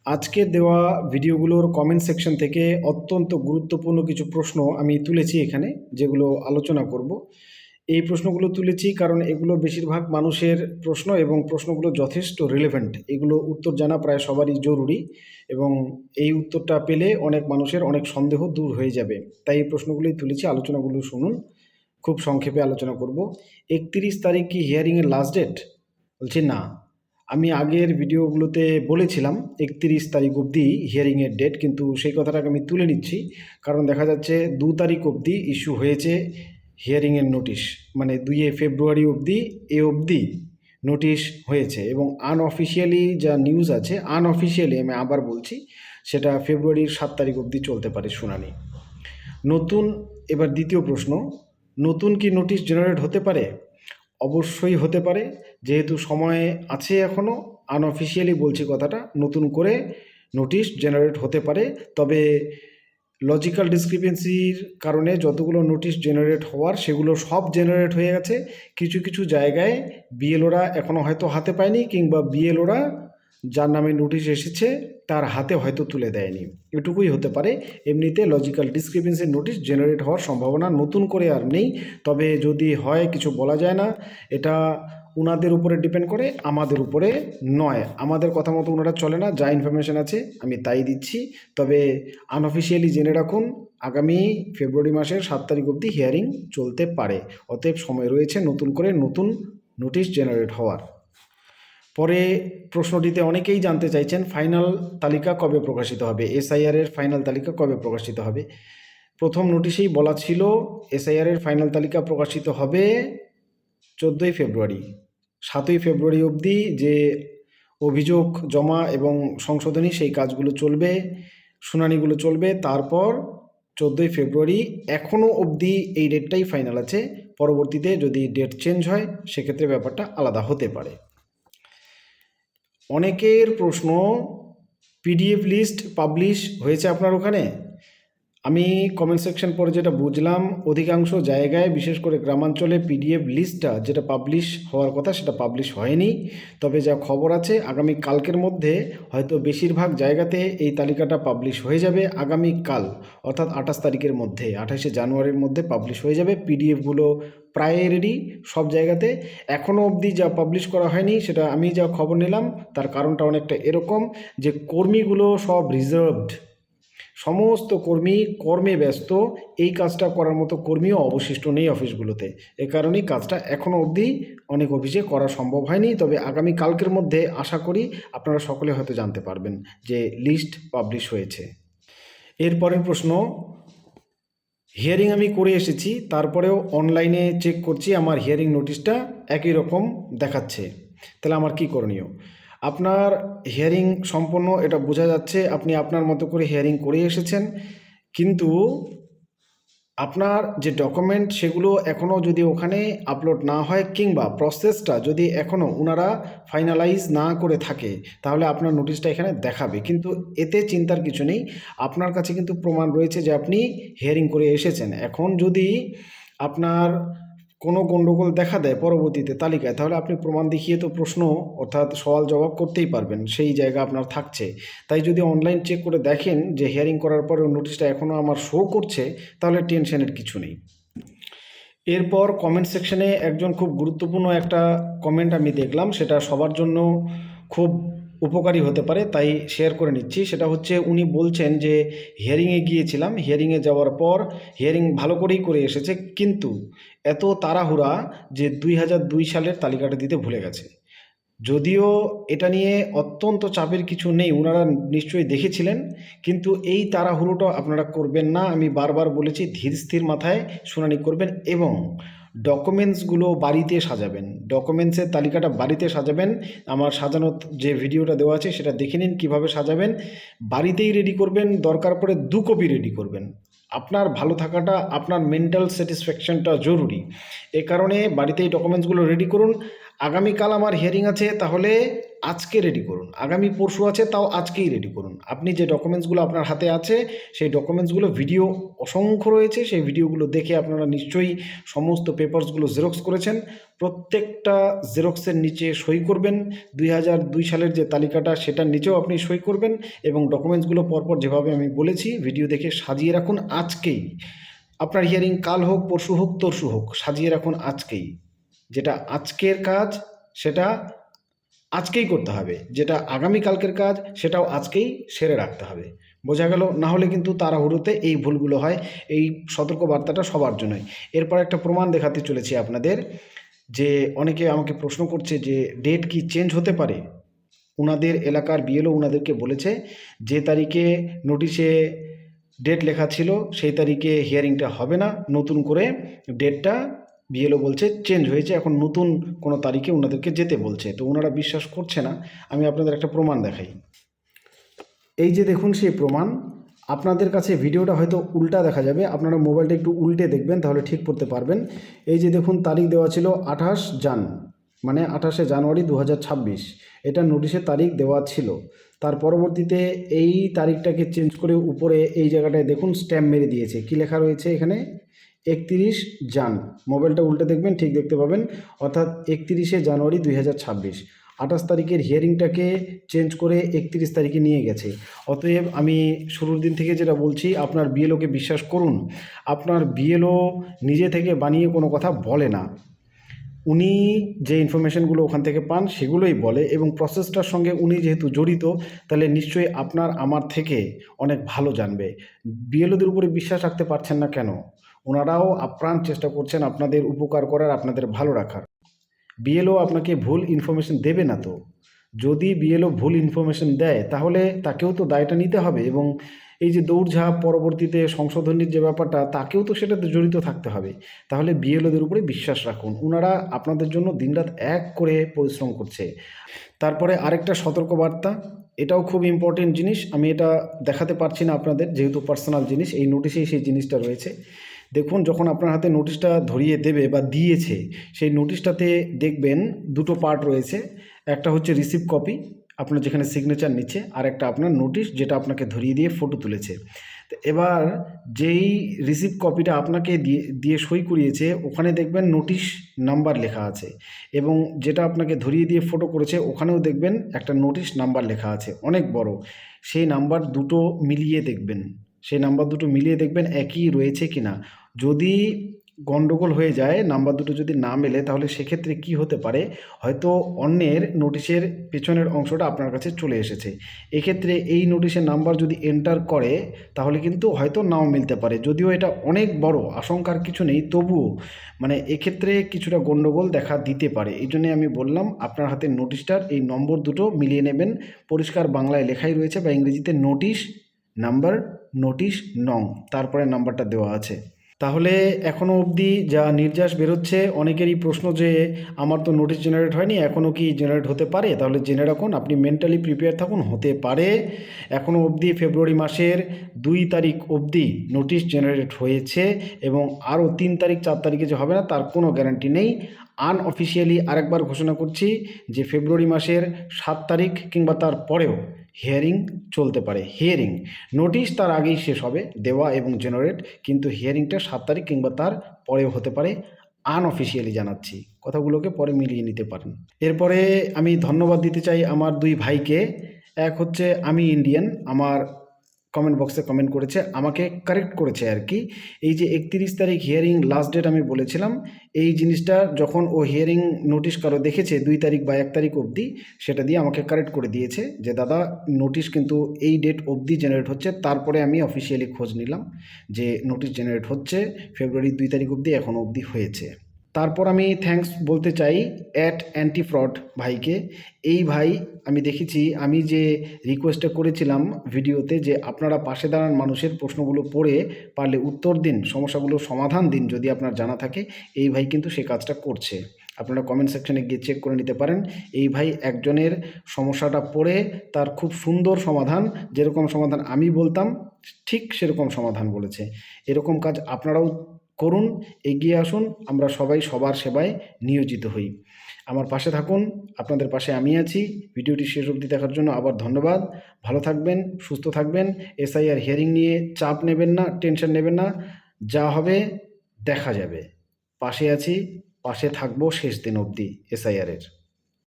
আজকের দেওয়া ভিডিওগুলোর comment section থেকে অত্যন্ত গুরুত্বপূর্ণ কিছু প্রশ্ন আমি তুলেছি এখানে, যেগুলো আলোচনা করব। এই প্রশ্নগুলো তুলেছি কারণ এগুলো বেশিরভাগ মানুষের প্রশ্ন এবং প্রশ্নগুলো যথেষ্ট রিলেভেন্ট। এগুলো উত্তর জানা প্রায় সবারই জরুরি এবং এই উত্তরটা পেলে অনেক মানুষের অনেক সন্দেহ দূর হয়ে যাবে। তাই এই প্রশ্নগুলোই তুলেছি, আলোচনাগুলো শুনুন। খুব সংক্ষেপে আলোচনা করব। 31 তারিখ কি হিয়ারিংয়ের লাস্ট ডেট? বলছি না, আমি আগের ভিডিওগুলোতে বলেছিলাম 31 তারিখ অবধি হিয়ারিংয়ের ডেট, কিন্তু সেই কথাটাকে আমি তুলে নিচ্ছি। কারণ দেখা যাচ্ছে 2 তারিখ অবধি ইস্যু হয়েছে হিয়ারিংয়ের নোটিশ, মানে 2 ফেব্রুয়ারি অবধি অবধি নোটিশ হয়েছে। এবং আনঅফিসিয়ালি যা নিউজ আছে, আনঅফিসিয়ালি আমি আবার বলছি, সেটা ফেব্রুয়ারির 7 তারিখ অবধি চলতে পারে শুনানি। নতুন, এবার দ্বিতীয় প্রশ্ন, নতুন কি নোটিশ জেনারেট হতে পারে? অবশ্যই হতে পারে, যেহেতু সময় আছে এখনও। আনঅফিসিয়ালি বলছি কথাটা, নতুন করে নোটিশ জেনারেট হতে পারে। তবে লজিক্যাল ডিসক্রিপেন্সির কারণে যতগুলো নোটিশ জেনারেট হওয়ার সেগুলো সব জেনারেট হয়ে গেছে। কিছু কিছু জায়গায় বিএলওরা এখনও হয়তো হাতে পায়নি, কিংবা বিএলওরা যার নামে নোটিশ এসেছে তার হাতে হয়তো তুলে দেয়নি। এটুকুই হতে পারে। এমনিতে লজিক্যাল ডিসক্রিপেন্সির নোটিশ জেনারেট হওয়ার সম্ভাবনা নতুন করে আর নেই। তবে যদি হয়, কিছু বলা যায় না। এটা ওনাদের উপরে ডিপেন্ড করে, আমাদের উপরে নয়। আমাদের কথা মতো ওনারা চলে না, যা ইনফরমেশান আছে আমি তাই দিচ্ছি। তবে আনঅফিসিয়ালি জেনে রাখুন, আগামী ফেব্রুয়ারি মাসের 7 তারিখ অবধি হিয়ারিং চলতে পারে। অতএব সময় রয়েছে নতুন করে নতুন নোটিশ জেনারেট হওয়ার। পরে প্রশ্নটিতে অনেকেই জানতে চাইছেন ফাইনাল তালিকা কবে প্রকাশিত হবে, এসআইআরের ফাইনাল তালিকা কবে প্রকাশিত হবে। প্রথম নোটিশেই বলা ছিল এসআইআরের ফাইনাল তালিকা প্রকাশিত হবে 14 ফেব্রুয়ারি। 7 ফেব্রুয়ারি অবধি যে অভিযোগ জমা এবং সংশোধনী, সেই কাজগুলো চলবে, শুনানিগুলো চলবে। তারপর 14 ফেব্রুয়ারি, এখনও অবধি এই ডেটটাই ফাইনাল আছে। পরবর্তীতে যদি ডেট চেঞ্জ হয় সেক্ষেত্রে ব্যাপারটা আলাদা হতে পারে। অনেকের প্রশ্ন, পিডিএফ লিস্ট পাবলিশ হয়েছে আপনার ওখানে? আমি কমেন্ট সেকশন পরে যেটা বুঝলাম, অধিকাংশ জায়গায় বিশেষ করে গ্রামাঞ্চলে পিডিএফ লিস্টটা যেটা পাবলিশ হওয়ার কথা সেটা পাবলিশ হয়নি। তবে যা খবর আছে, আগামী কালকের মধ্যে হয়তো বেশিরভাগ জায়গাতে এই তালিকাটা পাবলিশ হয়ে যাবে। আগামী কাল অর্থাৎ 28 তারিখের মধ্যে, 28শে জানুয়ারির মধ্যে পাবলিশ হয়ে যাবে। পিডিএফগুলো প্রায় রেডি সব জায়গাতে। এখনও অবধি যা পাবলিশ করা হয়নি, সেটা আমি যা খবর নিলাম তার কারণটা অনেকটা এরকম যে কর্মীগুলো সব রিজার্ভড, সমস্ত কর্মী কর্মে ব্যস্ত। এই কাজটা করার মতো কর্মীও অবশিষ্ট নেই অফিসগুলোতে। এ কারণেই কাজটা এখনও অবধি অনেক অফিসে করা সম্ভব হয়নি। তবে আগামী কালকের মধ্যে আশা করি আপনারা সকলে হয়তো জানতে পারবেন যে লিস্ট পাবলিশ হয়েছে। এরপরের প্রশ্ন, হিয়ারিং আমি করে এসেছি, তারপরেও অনলাইনে চেক করছি আমার হিয়ারিং নোটিশটা একই রকম দেখাচ্ছে, তাহলে আমার কী করণীয়? আপনার হিয়ারিং সম্পন্ন, এটা বোঝা যাচ্ছে। আপনি আপনার মতো করে হিয়ারিং করে এসেছেন, কিন্তু আপনার যে ডকুমেন্ট সেগুলো এখনও যদি ওখানে আপলোড না হয়, কিংবা প্রসেসটা যদি এখনও ওনারা ফাইনালাইজ না করে থাকে, তাহলে আপনার নোটিশটা এখানে দেখাবে। কিন্তু এতে চিন্তার কিছু নেই, আপনার কাছে কিন্তু প্রমাণ রয়েছে যে আপনি হিয়ারিং করে এসেছেন। এখন যদি আপনার কোনো গণ্ডগোল দেখা দেয় পরবর্তীতে তালিকায়, তাহলে আপনি প্রমাণ দেখিয়ে তো প্রশ্ন অর্থাৎ সওয়াল জবাব করতেই পারবেন, সেই জায়গা আপনার থাকছে। তাই যদি অনলাইন চেক করে দেখেন যে হিয়ারিং করার পরেও নোটিশটা এখনও আমার শো করছে, তাহলে টেনশনের কিছু নেই। এরপর কমেন্ট সেকশনে একজন খুব গুরুত্বপূর্ণ একটা কমেন্ট আমি দেখলাম, সেটা সবার জন্য খুব উপকারী হতে পারে, তাই শেয়ার করে নিচ্ছি। সেটা হচ্ছে, উনি বলছেন যে হিয়ারিংয়ে গিয়েছিলাম, হিয়ারিংয়ে যাওয়ার পর হিয়ারিং ভালো করেই করে এসেছে, কিন্তু এত তাড়াহুড়া যে 2002 সালের তালিকাটা দিতে ভুলে গেছে। যদিও এটা নিয়ে অত্যন্ত চাপের কিছু নেই, ওনারা নিশ্চয়ই দেখেছিলেন, কিন্তু এই তাড়াহুড়োটা আপনারা করবেন না। আমি বারবার বলেছি, ধীর স্থির মাথায় শুনানি করবেন এবং ডকুমেন্টসগুলো বাড়িতে সাজাবেন। ডকুমেন্টসের তালিকাটা বাড়িতে সাজাবেন। আমার সাজানো যে ভিডিওটা দেওয়া আছে সেটা দেখে নিন কীভাবে সাজাবেন। বাড়িতেই রেডি করবেন, দরকার পড়ে 2 কপি রেডি করবেন। আপনার ভালো থাকাটা, আপনার মেন্টাল স্যাটিসফ্যাকশনটা জরুরি। এ কারণে বাড়িতেই ডকুমেন্টসগুলো রেডি করুন। আগামীকাল আমার হিয়ারিং আছে, তাহলে আজকে রেডি করুন। আগামী পরশু আছে, তাও আজকেই রেডি করুন। আপনি যে ডকুমেন্টসগুলো আপনার হাতে আছে সেই ডকুমেন্টসগুলো ভিডিও অসংখ্য রয়েছে, সেই ভিডিওগুলো দেখে আপনারা নিশ্চয়ই সমস্ত পেপারসগুলো জেরক্স করেছেন। প্রত্যেকটা জেরক্সের নিচে সই করবেন। 2002 সালের যে তালিকাটা সেটার নিচেও আপনি সই করবেন এবং ডকুমেন্টসগুলো পরপর যেভাবে আমি বলেছি ভিডিও দেখে সাজিয়ে রাখুন আজকেই। আপনার হিয়ারিং কাল হোক, পরশু হোক, তরশু হোক, সাজিয়ে রাখুন আজকেই। যেটা আজকের কাজ সেটা আজকেই করতে হবে, যেটা আগামীকালকের কাজ সেটাও আজকেই সেরে রাখতে হবে। বোঝা গেল? না হলে কিন্তু তাড়াহুড়োতে এই ভুলগুলো হয়। এই সতর্কবার্তাটা সবার জন্যই। এরপর একটা প্রমাণ দেখাতে চলেছি আপনাদের, যে অনেকে আমাকে প্রশ্ন করছে যে ডেট কি চেঞ্জ হতে পারে। ওনাদের এলাকার বিএলও ওনাদেরকে বলেছে যে তারিখে নোটিশে ডেট লেখা ছিল সেই তারিখে হিয়ারিংটা হবে না, নতুন করে ডেটটা বিএলও বলছে চেঞ্জ হয়েছে, এখন নতুন কোনো তারিখে ওনাদেরকে যেতে বলছে। তো ওনারা বিশ্বাস করছে না। আমি আপনাদের একটা প্রমাণ দেখাই। এই যে দেখুন সেই প্রমাণ। আপনাদের কাছে ভিডিওটা হয়তো উল্টা দেখা যাবে, আপনারা মোবাইলটা একটু উল্টে দেখবেন তাহলে ঠিক করতে পারবেন। এই যে দেখুন তারিখ দেওয়া ছিল 28 জান, মানে 28শে জানুয়ারি 2026, এটা নোটিশের তারিখ দেওয়া ছিল। তার পরবর্তীতে এই তারিখটাকে চেঞ্জ করে উপরে এই জায়গাটায় দেখুন স্ট্যাম্প মেরে দিয়েছে। কি লেখা রয়েছে এখানে? 31 জান। মোবাইলটা উল্টে দেখবেন ঠিক দেখতে পাবেন, অর্থাৎ 31শে জানুয়ারি 2026। 28 তারিখের হিয়ারিংটাকে চেঞ্জ করে 31 তারিখে নিয়ে গেছে। অতএব আমি শুরুর দিন থেকে যেটা বলছি, আপনার বিএলওকে বিশ্বাস করুন। আপনার বিএলও নিজে থেকে বানিয়ে কোনো কথা বলে না, উনি যে ইনফরমেশনগুলো ওখান থেকে পান সেগুলোই বলে, এবং প্রসেসটার সঙ্গে উনি যেহেতু জড়িত তাহলে নিশ্চয়ই আপনার আমার থেকে অনেক ভালো জানবে। বিএলওদের উপরে বিশ্বাস রাখতে পারছেন না কেন? ওনারাও আপ্রাণ চেষ্টা করছেন আপনাদের উপকার করার, আপনাদের ভালো রাখার। বিএলও আপনাকে ভুল ইনফরমেশন দেবে না তো। যদি বিএলও ভুল ইনফরমেশন দেয় তাহলে তাকেও তো দায়টা নিতে হবে, এবং এই যে দৌড়ঝাঁপ পরবর্তীতে সংশোধনীর যে ব্যাপারটা, তাকেও তো সেটাতে জড়িত থাকতে হবে। তাহলে বিএলওদের উপরে বিশ্বাস রাখুন, ওনারা আপনাদের জন্য দিনরাত এক করে পরিশ্রম করছে। তারপরে আরেকটা সতর্কবার্তা, এটাও খুব ইম্পর্টেন্ট জিনিস, আমি এটা দেখাতে পারছি না আপনাদের যেহেতু পার্সোনাল জিনিস, এই নোটিশেই সেই জিনিসটা রয়েছে। দেখুন যখন আপনার হাতে নোটিশটা ধরিয়ে দেবে বা দিয়েছে, সেই নোটিশটাতে দেখবেন দুটো পার্ট রয়েছে। একটা হচ্ছে রিসিভ কপি, আপনার যেখানে সিগনেচার নিচ্ছে, আর একটা আপনার নোটিশ যেটা আপনাকে ধরিয়ে দিয়ে ফটো তুলেছে। তো এবার যেই রিসিভ কপিটা আপনাকে দিয়ে দিয়ে সই করিয়েছে ওখানে দেখবেন নোটিশ নাম্বার লেখা আছে, এবং যেটা আপনাকে ধরিয়ে দিয়ে ফটো করেছে ওখানেও দেখবেন একটা নোটিশ নাম্বার লেখা আছে অনেক বড়। সেই নাম্বার দুটো মিলিয়ে দেখবেন, সেই নাম্বার দুটো মিলিয়ে দেখবেন একই রয়েছে কি না। যদি গন্ডগোল হয়ে যায়, নাম্বার দুটো যদি না মেলে, তাহলে সেক্ষেত্রে কি হতে পারে, হয়তো অন্যের নোটিশের পেছনের অংশটা আপনার কাছে চলে এসেছে। এক্ষেত্রে এই নোটিশের নাম্বার যদি এন্টার করে তাহলে কিন্তু হয়তো নাও মিলতে পারে। যদিও এটা অনেক বড়, আশঙ্কার কিছু নেই, তবুও মানে এক্ষেত্রে কিছুটা গন্ডগোল দেখা দিতে পারে। এই জন্যে আমি বললাম আপনার হাতে নোটিশটার এই নম্বর দুটো মিলিয়ে নেবেন। পরিষ্কার বাংলায় লেখাই রয়েছে, বা ইংরেজিতে নোটিশ নাম্বার, নোটিশ নং, তারপরে নাম্বারটা দেওয়া আছে। তাহলে এখনও অবধি যা নির্যাস বেরোচ্ছে, অনেকেরই প্রশ্ন যে আমার তো নোটিশ জেনারেট হয়নি, এখনও কি জেনারেট হতে পারে? তাহলে জেনে রাখুন, আপনি মেন্টালি প্রিপেয়ার থাকুন, হতে পারে। এখনও অবধি ফেব্রুয়ারি মাসের 2 তারিখ অবধি নোটিশ জেনারেট হয়েছে, এবং আরও 3 তারিখ 4 তারিখে যে হবে না তার কোনো গ্যারান্টি নেই। আনঅফিসিয়ালি আরেকবার ঘোষণা করছি যে ফেব্রুয়ারি মাসের 7 তারিখ কিংবা তার পরেও হিয়ারিং চলতে পারে। হিয়ারিং, নোটিশ তার আগেই শেষ হবে দেওয়া এবং জেনারেট, কিন্তু হিয়ারিংটা 7 তারিখ কিংবা তার পরেও হতে পারে। আনঅফিসিয়ালি জানাচ্ছি, কথাগুলোকে পরে মিলিয়ে নিতে পারেন। এরপরে আমি ধন্যবাদ দিতে চাই আমার 2 ভাইকে। এক হচ্ছে আমি ইন্ডিয়ান, আমার কমেন্ট বক্সে কমেন্ট করেছে, আমাকে কারেক্ট করেছে আর কি। এই যে 31 তারিখ হিয়ারিং লাস্ট ডেট আমি বলেছিলাম, এই জিনিসটা যখন ও হিয়ারিং নোটিশ কারো দেখেছে 2 তারিখ বা 1 তারিখ অবধি, সেটা দিয়ে আমাকে কারেক্ট করে দিয়েছে যে দাদা নোটিশ কিন্তু এই ডেট অবধি জেনারেট হচ্ছে। তারপরে আমি অফিসিয়ালি খোঁজ নিলাম যে নোটিশ জেনারেট হচ্ছে ফেব্রুয়ারি 2 তারিখ অবধি, এখনও অবধি হয়েছে। তারপর আমি থ্যাঙ্কস বলতে চাই অ্যান্টি ফ্রড ভাইকে। এই ভাই, আমি দেখেছি আমি যে রিকোয়েস্টটা করেছিলাম ভিডিওতে যে আপনারা পাশে দাঁড়ান, মানুষের প্রশ্নগুলো পড়ে পারলে উত্তর দিন, সমস্যাগুলোর সমাধান দিন যদি আপনার জানা থাকে, এই ভাই কিন্তু সে কাজটা করছে। আপনারা কমেন্ট সেকশনে গিয়ে চেক করে নিতে পারেন। এই ভাই একজনের সমস্যাটা পড়ে তার খুব সুন্দর সমাধান, যেরকম সমাধান আমি বলতাম ঠিক সেরকম সমাধান বলেছে। এরকম কাজ আপনারাও করুন, এগিয়ে আসুন, আমরা সবাই সবার সেবায় নিয়োজিত হই। আমার পাশে থাকুন, আপনাদের পাশে আমি আছি। ভিডিওটি শেষ অবধি দেখার জন্য আবার ধন্যবাদ। ভালো থাকবেন, সুস্থ থাকবেন। এসআইআর হিয়ারিং নিয়ে চাপ নেবেন না, টেনশন নেবেন না, যা হবে দেখা যাবে। পাশে আছি, পাশে থাকবো শেষ দিন অবধি এসআইআরের।